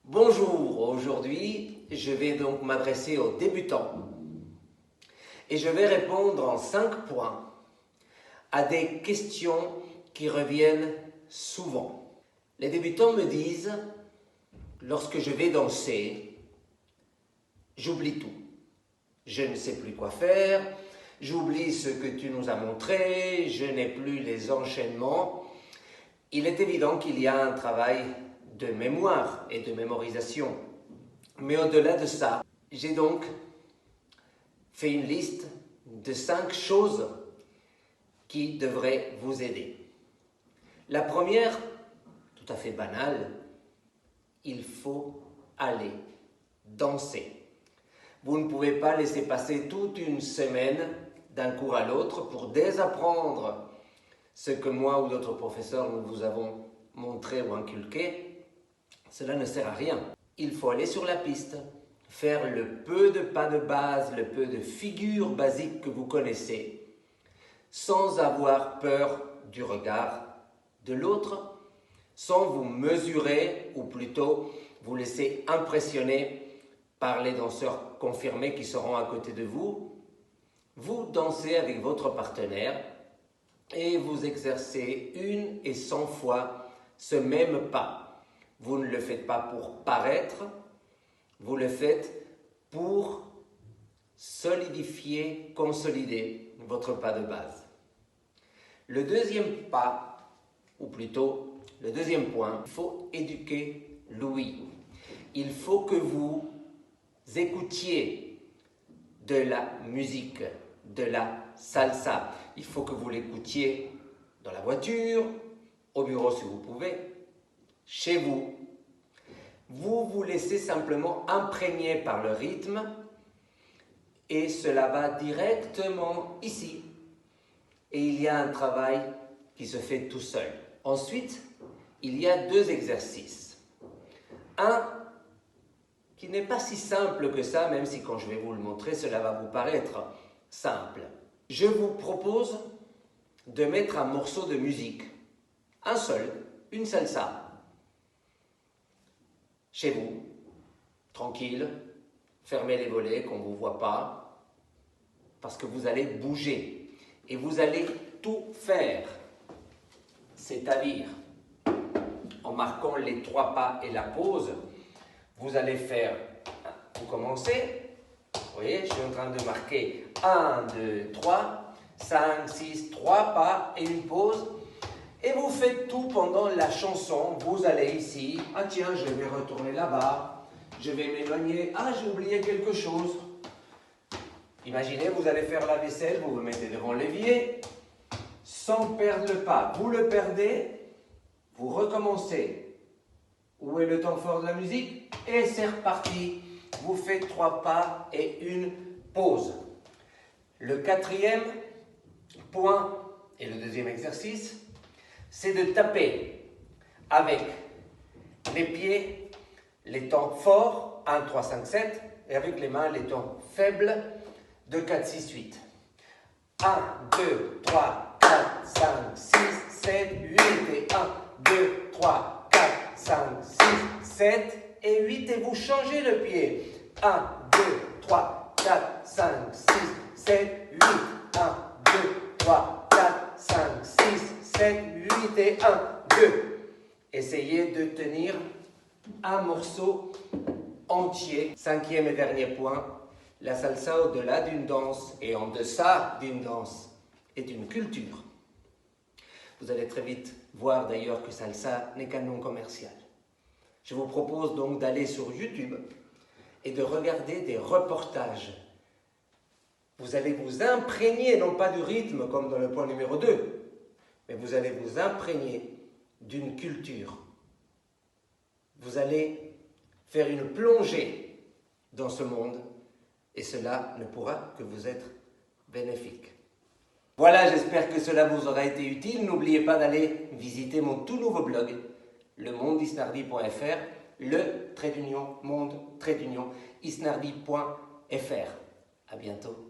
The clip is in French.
Bonjour, aujourd'hui je vais donc m'adresser aux débutants et je vais répondre en 5 points à des questions qui reviennent souvent. Les débutants me disent, lorsque je vais danser, j'oublie tout. Je ne sais plus quoi faire, j'oublie ce que tu nous as montré, je n'ai plus les enchaînements. Il est évident qu'il y a un travail de mémoire et de mémorisation. Mais au-delà de ça, j'ai donc fait une liste de 5 choses qui devraient vous aider. La première, tout à fait banale, il faut aller danser. Vous ne pouvez pas laisser passer toute une semaine d'un cours à l'autre pour désapprendre ce que moi ou d'autres professeurs nous vous avons montré ou inculqué. Cela ne sert à rien. Il faut aller sur la piste, faire le peu de pas de base, le peu de figures basiques que vous connaissez, sans avoir peur du regard de l'autre, sans vous mesurer, ou plutôt vous laisser impressionner par les danseurs confirmés qui seront à côté de vous. Vous dansez avec votre partenaire et vous exercez 1 et 100 fois ce même pas. Vous ne le faites pas pour paraître, vous le faites pour solidifier, consolider votre pas de base. Le deuxième pas, ou plutôt le deuxième point, il faut éduquer l'ouïe. Il faut que vous écoutiez de la musique, de la salsa. Il faut que vous l'écoutiez dans la voiture, au bureau si vous pouvez, chez vous. Vous vous laissez simplement imprégner par le rythme et cela va directement ici. Et il y a un travail qui se fait tout seul. Ensuite, il y a 2 exercices. Un qui n'est pas si simple que ça, même si quand je vais vous le montrer, cela va vous paraître simple. Je vous propose de mettre un morceau de musique, un seul, une salsa, chez vous, tranquille, fermez les volets, qu'on ne vous voit pas, parce que vous allez bouger et vous allez tout faire. C'est-à-dire, en marquant les 3 pas et la pause, vous allez faire, vous commencez, vous voyez, je suis en train de marquer 1, 2, 3, 5, 6, 3 pas et une pause. Et vous faites tout pendant la chanson. Vous allez ici, ah tiens, je vais retourner là-bas, je vais m'éloigner, ah j'ai oublié quelque chose. Imaginez, vous allez faire la vaisselle, vous vous mettez devant l'évier, sans perdre le pas. Vous le perdez, vous recommencez. Où est le temps fort de la musique? Et c'est reparti. Vous faites 3 pas et une pause. Le 4e point et le 2e exercice, c'est de taper avec les pieds les temps forts, 1, 3, 5, 7, et avec les mains les temps faibles, 2, 4, 6, 8. 1, 2, 3, 4, 5, 6, 7, 8, et 1, 2, 3, 4, 5, 6, 7, et 8, et vous changez le pied. 1, 2, 3, 4, 5, 6, 7, 8, 1, 2, 3, 4, 5, 6, 7, 8 et 1, 2. Essayez de tenir un morceau entier. 5e et dernier point, la salsa au-delà d'une danse et en deçà d'une danse est une culture. Vous allez très vite voir d'ailleurs que salsa n'est qu'un nom commercial. Je vous propose donc d'aller sur YouTube et de regarder des reportages. Vous allez vous imprégner, non pas du rythme comme dans le point numéro 2, mais vous allez vous imprégner d'une culture. Vous allez faire une plongée dans ce monde et cela ne pourra que vous être bénéfique. Voilà, j'espère que cela vous aura été utile. N'oubliez pas d'aller visiter mon tout nouveau blog, lemondeisnardi.fr, le-monde-isnardi.fr. À bientôt.